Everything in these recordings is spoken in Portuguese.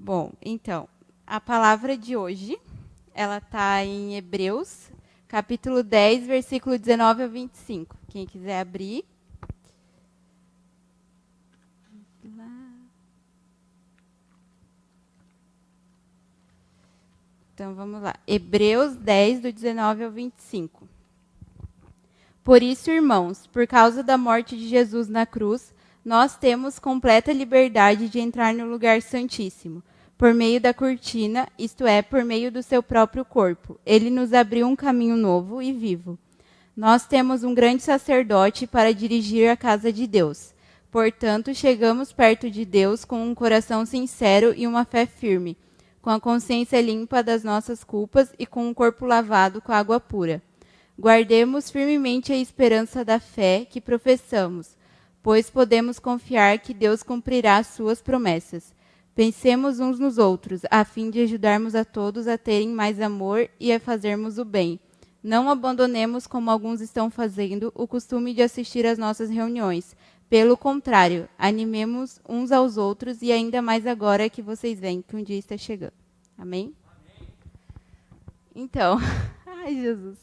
Bom, então, a palavra de hoje, ela está em Hebreus, capítulo 10, versículo 19 a 25. Quem quiser abrir. Então, vamos lá. Hebreus 10, do 19 ao 25. Por isso, irmãos, por causa da morte de Jesus na cruz, nós temos completa liberdade de entrar no lugar santíssimo, por meio da cortina, isto é, por meio do seu próprio corpo. Ele nos abriu um caminho novo e vivo. Nós temos um grande sacerdote para dirigir a casa de Deus. Portanto, chegamos perto de Deus com um coração sincero e uma fé firme, com a consciência limpa das nossas culpas e com um corpo lavado com água pura. Guardemos firmemente a esperança da fé que professamos, pois podemos confiar que Deus cumprirá as suas promessas. Pensemos uns nos outros, a fim de ajudarmos a todos a terem mais amor e a fazermos o bem. Não abandonemos, como alguns estão fazendo, o costume de assistir às nossas reuniões. Pelo contrário, animemos uns aos outros e ainda mais agora que vocês veem que um dia está chegando. Amém? Então, ai Jesus.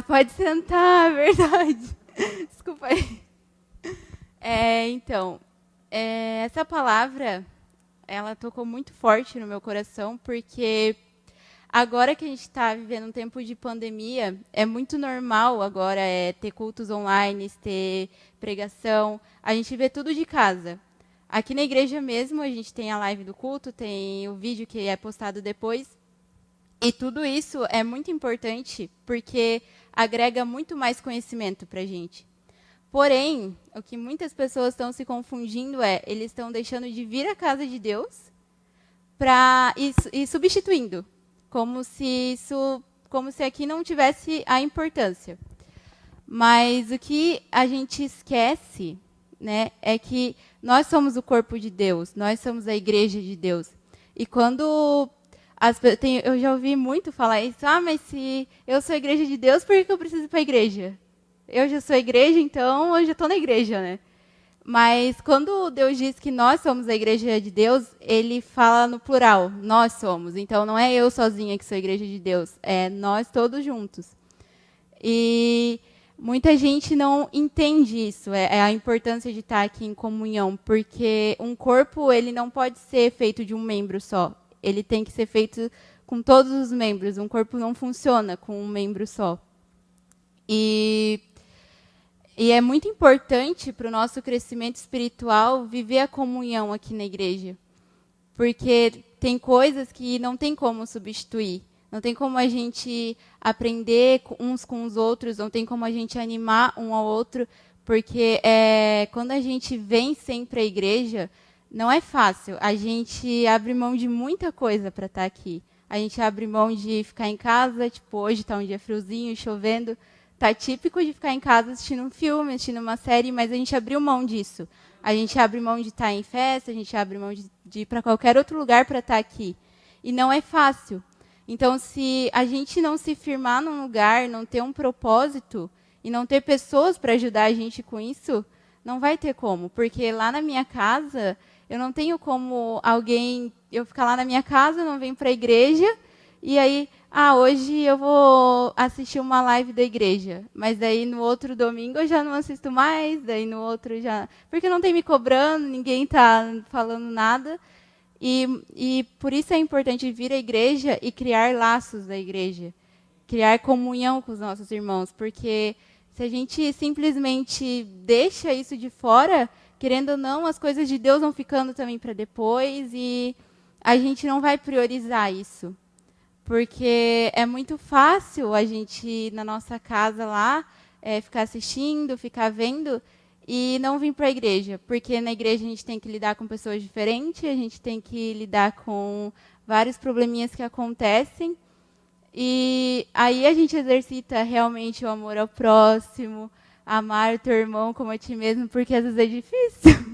Pode sentar, verdade. Desculpa aí. Essa palavra, ela tocou muito forte no meu coração, porque agora que a gente está vivendo um tempo de pandemia, é muito normal agora ter cultos online, ter pregação. A gente vê tudo de casa. Aqui na igreja mesmo, a gente tem a live do culto, tem o vídeo que é postado depois. E tudo isso é muito importante porque agrega muito mais conhecimento para a gente. Porém, o que muitas pessoas estão se confundindo eles estão deixando de vir à casa de Deus e substituindo, como se aqui não tivesse a importância. Mas o que a gente esquece, né, é que nós somos o corpo de Deus, nós somos a igreja de Deus. E quando eu já ouvi muito falar isso, mas se eu sou a igreja de Deus, por que eu preciso ir para a igreja? Eu já sou a igreja, então eu já estou na igreja, né? Mas quando Deus diz que nós somos a igreja de Deus, ele fala no plural, nós somos. Então não é eu sozinha que sou a igreja de Deus, é nós todos juntos. E muita gente não entende isso, a importância de estar aqui em comunhão, porque um corpo ele não pode ser feito de um membro só. Ele tem que ser feito com todos os membros. Um corpo não funciona com um membro só. E é muito importante para o nosso crescimento espiritual viver a comunhão aqui na igreja. Porque tem coisas que não tem como substituir. Não tem como a gente aprender uns com os outros, não tem como a gente animar um ao outro. Porque quando a gente vem sempre à igreja, não é fácil. A gente abre mão de muita coisa para estar aqui. A gente abre mão de ficar em casa, tipo, hoje está um dia friozinho, chovendo. Tá típico de ficar em casa assistindo um filme, assistindo uma série, mas a gente abriu mão disso. A gente abre mão de estar em festa, a gente abre mão de ir para qualquer outro lugar para estar aqui. E não é fácil. Então, se a gente não se firmar num lugar, não ter um propósito e não ter pessoas para ajudar a gente com isso, não vai ter como. Porque lá na minha casa, eu não tenho como eu ficar lá na minha casa, não venho para a igreja, e aí, hoje eu vou assistir uma live da igreja, mas daí no outro domingo eu já não assisto mais, daí no outro já... Porque não tem me cobrando, ninguém está falando nada. E por isso é importante vir à igreja e criar laços da igreja, criar comunhão com os nossos irmãos, porque se a gente simplesmente deixa isso de fora, querendo ou não, as coisas de Deus vão ficando também para depois e a gente não vai priorizar isso. Porque é muito fácil a gente, na nossa casa lá, ficar assistindo, ficar vendo e não vir para a igreja. Porque na igreja a gente tem que lidar com pessoas diferentes, a gente tem que lidar com vários probleminhas que acontecem. E aí a gente exercita realmente o amor ao próximo, amar o teu irmão como a ti mesmo, porque às vezes é difícil.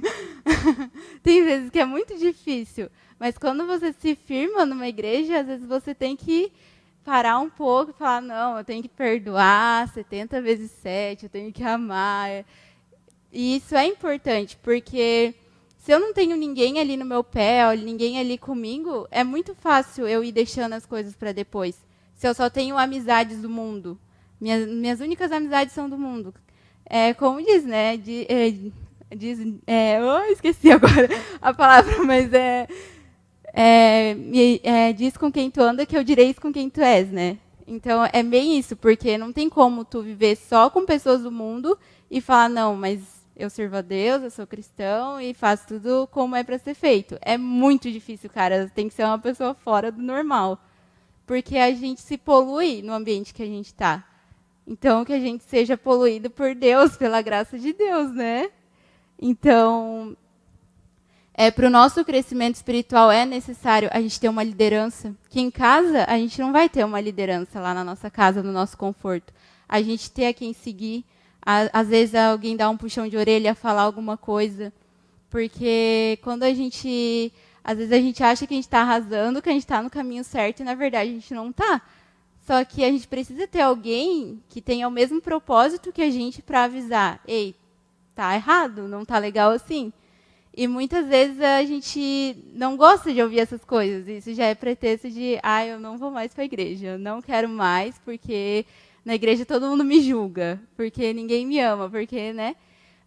Tem vezes que é muito difícil. Mas quando você se firma numa igreja, às vezes você tem que parar um pouco e falar, não, eu tenho que perdoar 70 vezes 7, eu tenho que amar. E isso é importante, porque Se eu não tenho ninguém ali no meu pé, ó, ninguém ali comigo, é muito fácil eu ir deixando as coisas para depois. Se eu só tenho amizades do mundo, minhas únicas amizades são do mundo. É, como diz, né? Esqueci agora a palavra, mas diz com quem tu anda que eu direi com quem tu és, né? Então é bem isso, porque não tem como tu viver só com pessoas do mundo e falar, não, mas eu sirvo a Deus, eu sou cristão e faço tudo como é para ser feito. É muito difícil, cara. Tem que ser uma pessoa fora do normal. Porque a gente se polui no ambiente que a gente está. Então, que a gente seja poluído por Deus, pela graça de Deus, né? Então, para o nosso crescimento espiritual é necessário a gente ter uma liderança. Que em casa, a gente não vai ter uma liderança lá na nossa casa, no nosso conforto. A gente ter a quem seguir. Às vezes alguém dá um puxão de orelha, falar alguma coisa. Porque quando a gente... Às vezes a gente acha que a gente está arrasando, que a gente está no caminho certo, e na verdade a gente não está. Só que a gente precisa ter alguém que tenha o mesmo propósito que a gente para avisar. Ei, tá errado, não tá legal assim. E muitas vezes a gente não gosta de ouvir essas coisas. Isso já é pretexto de, eu não vou mais para a igreja, eu não quero mais, porque na igreja todo mundo me julga, porque ninguém me ama, porque, né?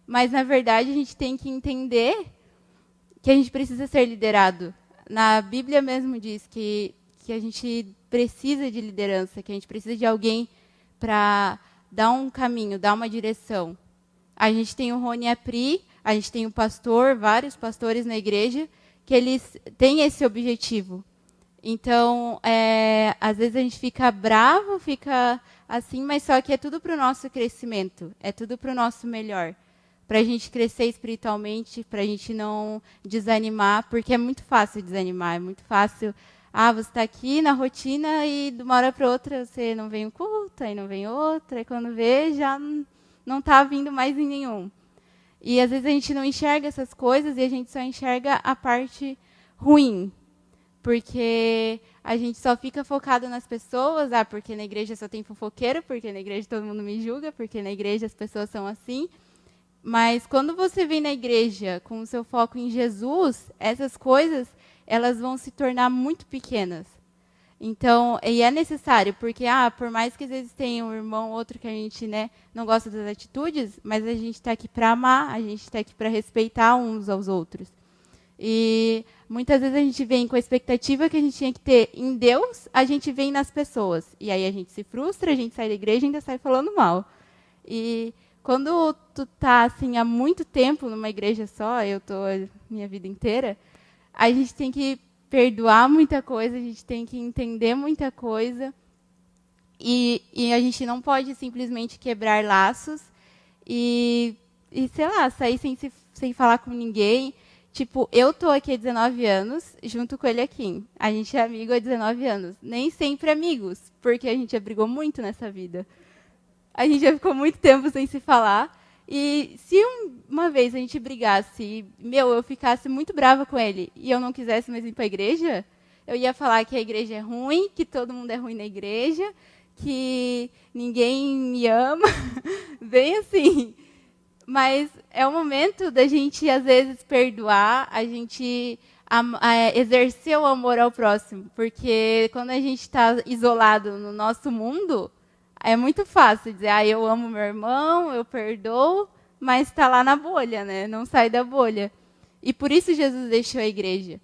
Mas, na verdade, a gente tem que entender que a gente precisa ser liderado. Na Bíblia mesmo diz que a gente precisa de liderança, que a gente precisa de alguém para dar um caminho, dar uma direção. A gente tem o Rony e a Pri, a gente tem o pastor, vários pastores na igreja, que eles têm esse objetivo. Então, às vezes a gente fica bravo, fica assim, mas só que é tudo para o nosso crescimento, é tudo para o nosso melhor. Para a gente crescer espiritualmente, para a gente não desanimar, porque é muito fácil desanimar, é muito fácil. Você está aqui na rotina e de uma hora para outra você não vem um culto, aí não vem outra, e quando vê já não está vindo mais em nenhum. E às vezes a gente não enxerga essas coisas e a gente só enxerga a parte ruim. Porque a gente só fica focado nas pessoas, porque na igreja só tem fofoqueiro, porque na igreja todo mundo me julga, porque na igreja as pessoas são assim. Mas quando você vem na igreja com o seu foco em Jesus, essas coisas elas vão se tornar muito pequenas. Então, e é necessário, porque por mais que às vezes tenha um irmão ou outro que a gente, né, não gosta das atitudes, mas a gente está aqui para amar, a gente está aqui para respeitar uns aos outros. E muitas vezes a gente vem com a expectativa que a gente tinha que ter em Deus, a gente vem nas pessoas. E aí a gente se frustra, a gente sai da igreja e ainda sai falando mal. E quando tu tá assim há muito tempo numa igreja só, eu tô a minha vida inteira, a gente tem que perdoar muita coisa, a gente tem que entender muita coisa. E a gente não pode simplesmente quebrar laços e sei lá, sair sem falar com ninguém. Tipo, eu tô aqui há 19 anos, junto com ele aqui. A gente é amigo há 19 anos. Nem sempre amigos, porque a gente já brigou muito nessa vida. A gente já ficou muito tempo sem se falar. E se uma vez a gente brigasse e, eu ficasse muito brava com ele e eu não quisesse mais ir para a igreja, eu ia falar que a igreja é ruim, que todo mundo é ruim na igreja, que ninguém me ama, bem assim. Mas é o momento da gente, às vezes, perdoar, a gente exercer o amor ao próximo. Porque quando a gente está isolado no nosso mundo, é muito fácil dizer, eu amo meu irmão, eu perdoo, mas está lá na bolha, né? Não sai da bolha. E por isso Jesus deixou a igreja.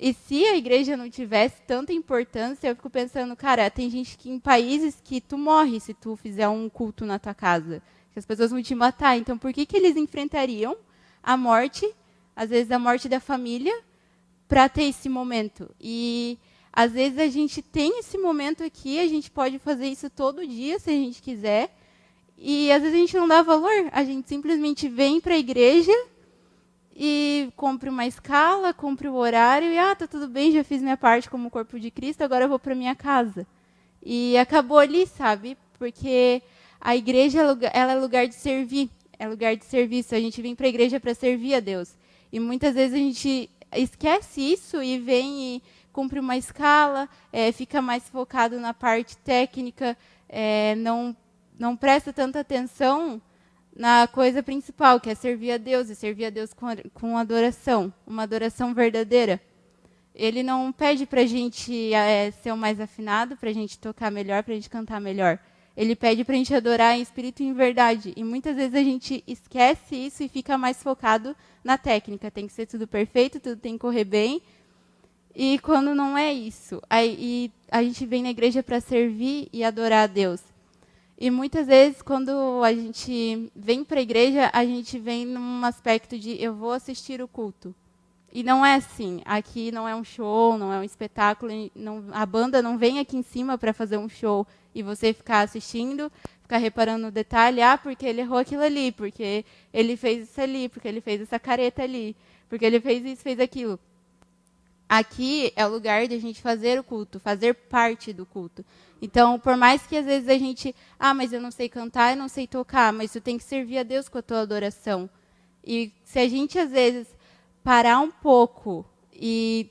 E se a igreja não tivesse tanta importância, eu fico pensando, cara, tem gente que em países que tu morre se tu fizer um culto na tua casa. Que as pessoas vão te matar. Então, por que eles enfrentariam a morte, às vezes a morte da família, para ter esse momento? E às vezes a gente tem esse momento aqui, a gente pode fazer isso todo dia, se a gente quiser, e às vezes a gente não dá valor. A gente simplesmente vem para a igreja e cumpre uma escala, cumpre o horário, e tá tudo bem, já fiz minha parte como corpo de Cristo, agora eu vou para minha casa. E acabou ali, sabe? Porque a igreja ela é lugar de servir, é lugar de serviço. A gente vem para a igreja para servir a Deus. E muitas vezes a gente esquece isso e vem e cumpre uma escala, fica mais focado na parte técnica, não presta tanta atenção na coisa principal, que é servir a Deus, e servir a Deus com adoração, uma adoração verdadeira. Ele não pede para a gente ser o mais afinado, para a gente tocar melhor, para a gente cantar melhor. Ele pede para a gente adorar em espírito e em verdade. E muitas vezes a gente esquece isso e fica mais focado na técnica. Tem que ser tudo perfeito, tudo tem que correr bem. E quando não é isso, aí a gente vem na igreja para servir e adorar a Deus. E muitas vezes, quando a gente vem para a igreja, a gente vem num aspecto de eu vou assistir o culto. E não é assim. Aqui não é um show, não é um espetáculo. A banda não vem aqui em cima para fazer um show e você ficar assistindo, ficar reparando no detalhe. Ah, porque ele errou aquilo ali, porque ele fez isso ali, porque ele fez essa careta ali, porque ele fez isso, fez aquilo. Aqui é o lugar de a gente fazer o culto, fazer parte do culto. Então, por mais que às vezes a gente... Ah, mas eu não sei cantar, eu não sei tocar, mas tu tem que servir a Deus com a tua adoração. E se a gente, às vezes, parar um pouco e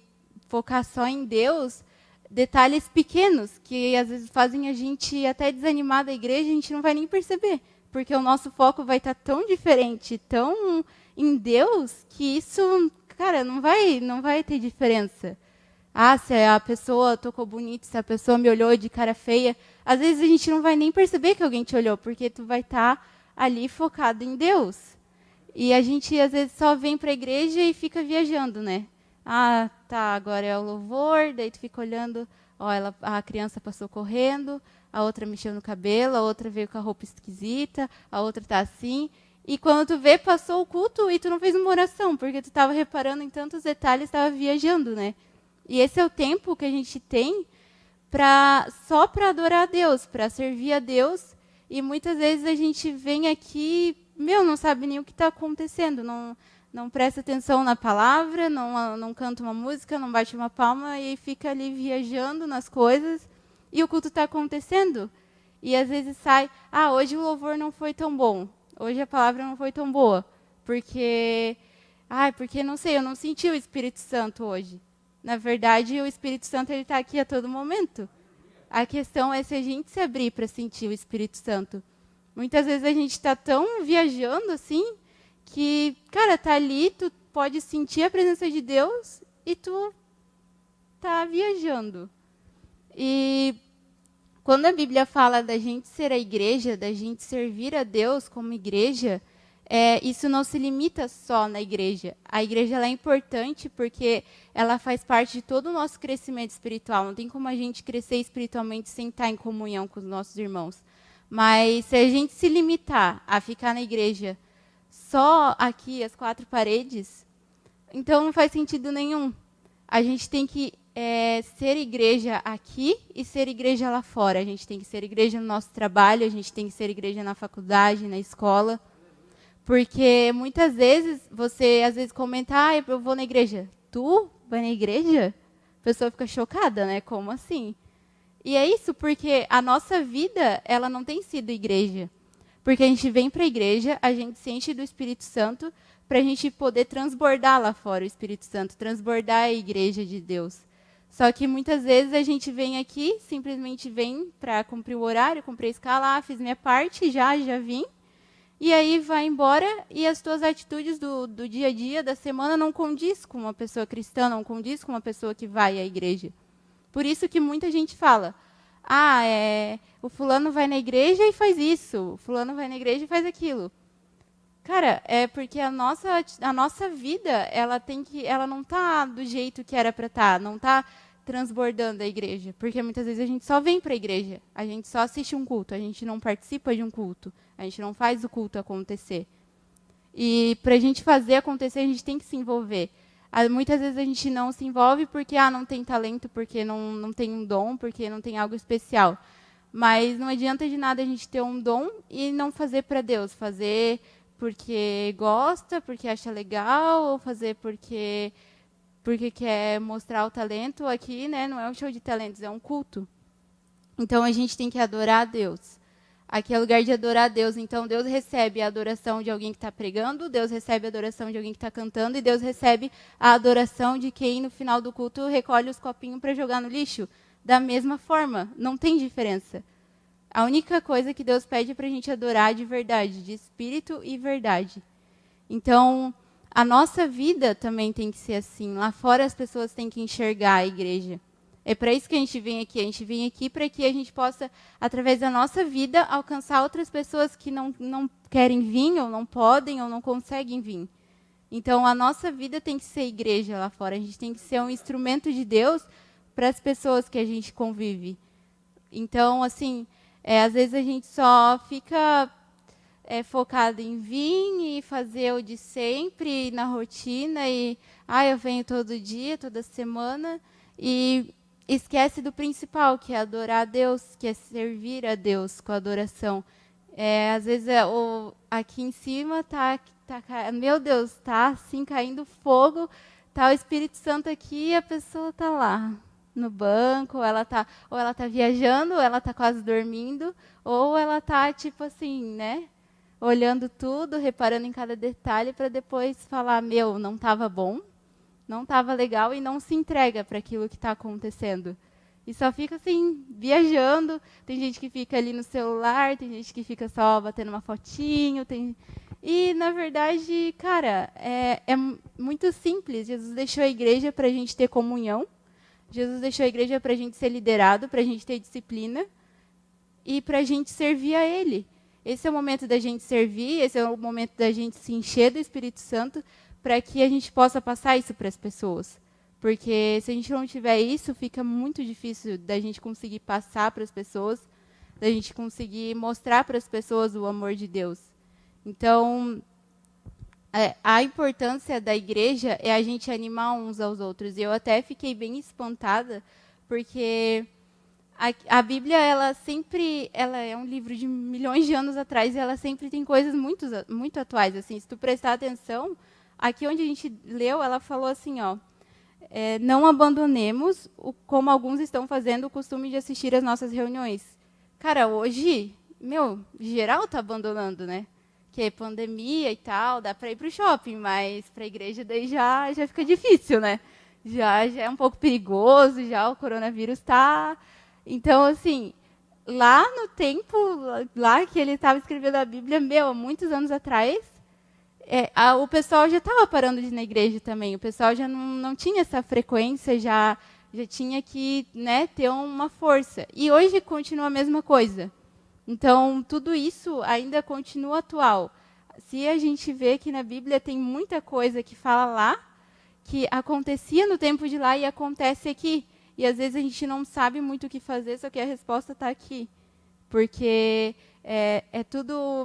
focar só em Deus, detalhes pequenos que às vezes fazem a gente até desanimar da igreja, a gente não vai nem perceber, porque o nosso foco vai estar tão diferente, tão em Deus, que isso, cara, não vai ter diferença. Ah, se a pessoa tocou bonito, se a pessoa me olhou de cara feia, às vezes a gente não vai nem perceber que alguém te olhou, porque tu vai estar ali focado em Deus. E a gente, às vezes, só vem para a igreja e fica viajando, né? Ah, tá, agora é o louvor, daí tu fica olhando, ó, a criança passou correndo, a outra mexeu no cabelo, a outra veio com a roupa esquisita, a outra tá assim. E quando tu vê, passou o culto e tu não fez uma oração, porque tu estava reparando em tantos detalhes, estava viajando, né? E esse é o tempo que a gente tem só para adorar a Deus, para servir a Deus. E muitas vezes a gente vem aqui... não sabe nem o que está acontecendo, não presta atenção na palavra, não canta uma música, não bate uma palma e fica ali viajando nas coisas e o culto está acontecendo. E às vezes sai, hoje o louvor não foi tão bom, hoje a palavra não foi tão boa, porque não sei, eu não senti o Espírito Santo hoje. Na verdade, o Espírito Santo está aqui a todo momento. A questão é se a gente se abrir para sentir o Espírito Santo. Muitas vezes a gente está tão viajando assim, que, cara, tá ali, tu pode sentir a presença de Deus e tu tá viajando. E quando a Bíblia fala da gente ser a igreja, da gente servir a Deus como igreja, isso não se limita só na igreja. A igreja ela é importante porque ela faz parte de todo o nosso crescimento espiritual. Não tem como a gente crescer espiritualmente sem estar em comunhão com os nossos irmãos. Mas se a gente se limitar a ficar na igreja só aqui, as quatro paredes, então não faz sentido nenhum. A gente tem que ser igreja aqui e ser igreja lá fora. A gente tem que ser igreja no nosso trabalho, a gente tem que ser igreja na faculdade, na escola. Porque muitas vezes você às vezes comenta, eu vou na igreja. Tu vai na igreja? A pessoa fica chocada, né? Como assim? E é isso, porque a nossa vida, ela não tem sido igreja. Porque a gente vem para a igreja, a gente se enche do Espírito Santo para a gente poder transbordar lá fora o Espírito Santo, transbordar a igreja de Deus. Só que muitas vezes a gente vem aqui, simplesmente vem para cumprir o horário, cumprir a escala, fiz minha parte, já vim. E aí vai embora e as tuas atitudes do dia a dia, da semana, não condiz com uma pessoa cristã, não condiz com uma pessoa que vai à igreja. Por isso que muita gente fala, o fulano vai na igreja e faz isso, o fulano vai na igreja e faz aquilo. Cara, é porque a nossa vida, ela não está do jeito que era para estar, não está transbordando a igreja. Porque muitas vezes a gente só vem para a igreja, a gente só assiste um culto, a gente não participa de um culto, a gente não faz o culto acontecer. E para a gente fazer acontecer, a gente tem que se envolver. Muitas vezes a gente não se envolve porque não tem talento, porque não tem um dom, porque não tem algo especial. Mas não adianta de nada a gente ter um dom e não fazer para Deus. Fazer porque gosta, porque acha legal, ou fazer porque quer mostrar o talento. Aqui, né, não é um show de talentos, é um culto. Então a gente tem que adorar a Deus. Aqui é lugar de adorar a Deus. Então, Deus recebe a adoração de alguém que está pregando, Deus recebe a adoração de alguém que está cantando, e Deus recebe a adoração de quem, no final do culto, recolhe os copinhos para jogar no lixo. Da mesma forma, não tem diferença. A única coisa que Deus pede é para a gente adorar de verdade, de espírito e verdade. Então, a nossa vida também tem que ser assim. Lá fora as pessoas têm que enxergar a igreja. É para isso que a gente vem aqui. A gente vem aqui para que a gente possa, através da nossa vida, alcançar outras pessoas que não querem vir, ou não podem, ou não conseguem vir. Então, a nossa vida tem que ser igreja lá fora. A gente tem que ser um instrumento de Deus para as pessoas que a gente convive. Então, assim, às vezes a gente só fica focado em vir e fazer o de sempre, na rotina, e eu venho todo dia, toda semana, e esquece do principal, que é adorar a Deus, que é servir a Deus com a adoração. Às vezes aqui em cima meu Deus, tá assim caindo fogo, tá o Espírito Santo aqui e a pessoa tá lá no banco, ou ela tá viajando, ou ela tá quase dormindo, ou ela tá tipo assim, né? Olhando tudo, reparando em cada detalhe para depois falar, não estava bom, não estava legal, e não se entrega para aquilo que está acontecendo. E só fica assim, viajando. Tem gente que fica ali no celular, tem gente que fica só batendo uma fotinho. E, na verdade, cara, é muito simples. Jesus deixou a igreja para a gente ter comunhão. Jesus deixou a igreja para a gente ser liderado, para a gente ter disciplina e para a gente servir a Ele. Esse é o momento da gente servir, esse é o momento da gente se encher do Espírito Santo para que a gente possa passar isso para as pessoas. Porque se a gente não tiver isso, fica muito difícil da gente conseguir passar para as pessoas, da gente conseguir mostrar para as pessoas o amor de Deus. Então, a importância da igreja é a gente animar uns aos outros. E eu até fiquei bem espantada, porque a Bíblia, ela é um livro de milhões de anos atrás, e ela sempre tem coisas muito, muito atuais. Assim, se tu prestar atenção, aqui onde a gente leu, ela falou assim, não abandonemos, como alguns estão fazendo, o costume de assistir às nossas reuniões. Cara, hoje, geral está abandonando, né? Que é pandemia e tal, dá para ir para o shopping, mas para a igreja daí já fica difícil, né? Já é um pouco perigoso, já o coronavírus está... Então, assim, lá no tempo, lá que ele estava escrevendo a Bíblia, há muitos anos atrás, o pessoal já estava parando de ir na igreja também. O pessoal já não tinha essa frequência, já tinha que, né, ter uma força. E hoje continua a mesma coisa. Então, tudo isso ainda continua atual. Se a gente vê que na Bíblia tem muita coisa que fala lá, que acontecia no tempo de lá e acontece aqui. E às vezes a gente não sabe muito o que fazer, só que a resposta está aqui. Porque é tudo,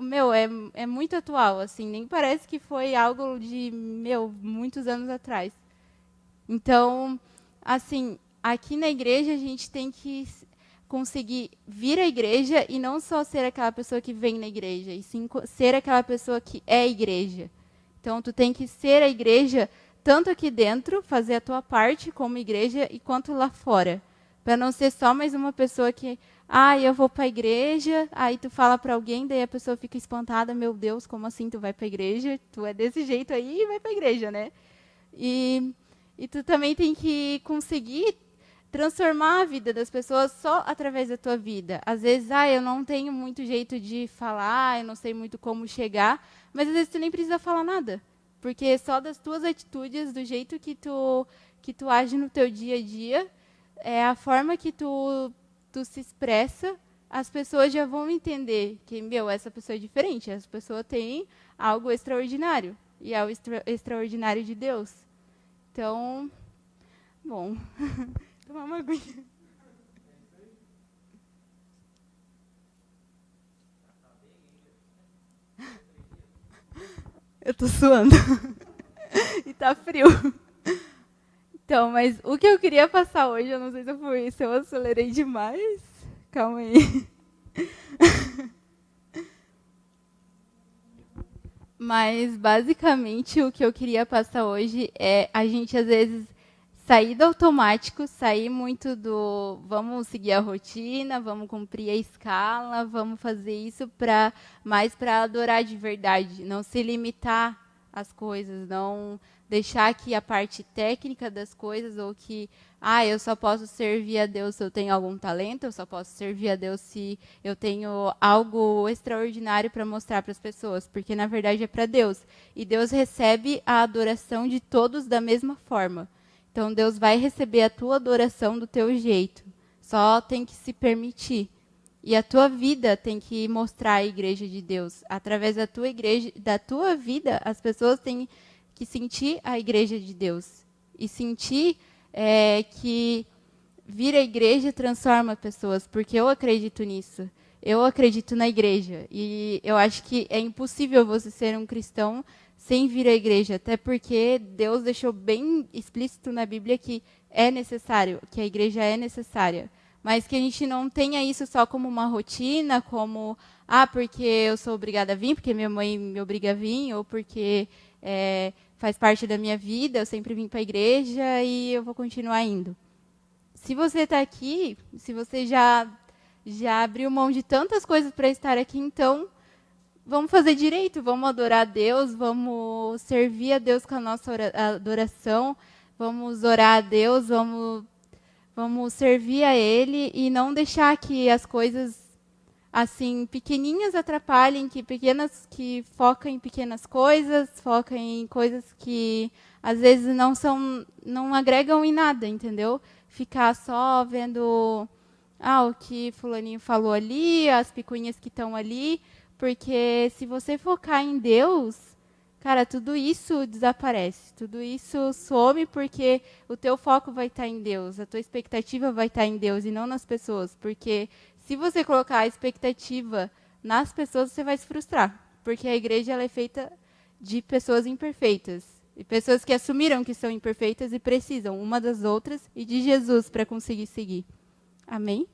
é muito atual, assim, nem parece que foi algo de, muitos anos atrás. Então, assim, aqui na igreja a gente tem que conseguir vir à igreja e não só ser aquela pessoa que vem na igreja, e sim ser aquela pessoa que é a igreja. Então, tu tem que ser a igreja tanto aqui dentro, fazer a tua parte como igreja, e quanto lá fora. Para não ser só mais uma pessoa que, eu vou para a igreja, aí tu fala para alguém, daí a pessoa fica espantada, meu Deus, como assim tu vai para a igreja? Tu é desse jeito aí e vai para a igreja, né? E tu também tem que conseguir transformar a vida das pessoas só através da tua vida. Às vezes, eu não tenho muito jeito de falar, eu não sei muito como chegar, mas às vezes tu nem precisa falar nada. Porque só das tuas atitudes, do jeito que tu age no teu dia a dia, a forma que tu se expressa, as pessoas já vão entender que, essa pessoa é diferente, essa pessoa tem algo extraordinário, e é o extraordinário de Deus. Então, bom, tomar uma aguinha. Eu tô suando. E tá frio. Então, mas o que eu queria passar hoje, eu não sei se eu acelerei demais. Calma aí. Mas, basicamente, o que eu queria passar hoje é a gente, às vezes, sair do automático, sair muito do vamos seguir a rotina, vamos cumprir a escala, vamos fazer isso mais para adorar de verdade, não se limitar às coisas, não deixar que a parte técnica das coisas, ou que, eu só posso servir a Deus se eu tenho algum talento, eu só posso servir a Deus se eu tenho algo extraordinário para mostrar para as pessoas, porque na verdade é para Deus. E Deus recebe a adoração de todos da mesma forma. Então Deus vai receber a tua adoração do teu jeito. Só tem que se permitir. E a tua vida tem que mostrar a igreja de Deus. Através da tua igreja, da tua vida, as pessoas têm que sentir a igreja de Deus. E sentir que vir à igreja transforma pessoas, porque eu acredito nisso. Eu acredito na igreja. E eu acho que é impossível você ser um cristão sem vir à igreja, até porque Deus deixou bem explícito na Bíblia que é necessário, que a igreja é necessária. Mas que a gente não tenha isso só como uma rotina, como, porque eu sou obrigada a vir, porque minha mãe me obriga a vir, ou porque faz parte da minha vida, eu sempre vim para a igreja e eu vou continuar indo. Se você está aqui, se você já abriu mão de tantas coisas para estar aqui, então vamos fazer direito, vamos adorar a Deus, vamos servir a Deus com a nossa adoração, vamos orar a Deus, vamos servir a Ele e não deixar que as coisas assim pequeninhas atrapalhem, que focam em pequenas coisas, focam em coisas que às vezes não agregam em nada, entendeu? Ficar só vendo o que fulaninho falou ali, as picuinhas que estão ali, porque se você focar em Deus, cara, tudo isso desaparece, tudo isso some, porque o teu foco vai estar em Deus, a tua expectativa vai estar em Deus e não nas pessoas, porque se você colocar a expectativa nas pessoas, você vai se frustrar, porque a igreja ela é feita de pessoas imperfeitas, e pessoas que assumiram que são imperfeitas e precisam uma das outras e de Jesus para conseguir seguir. Amém?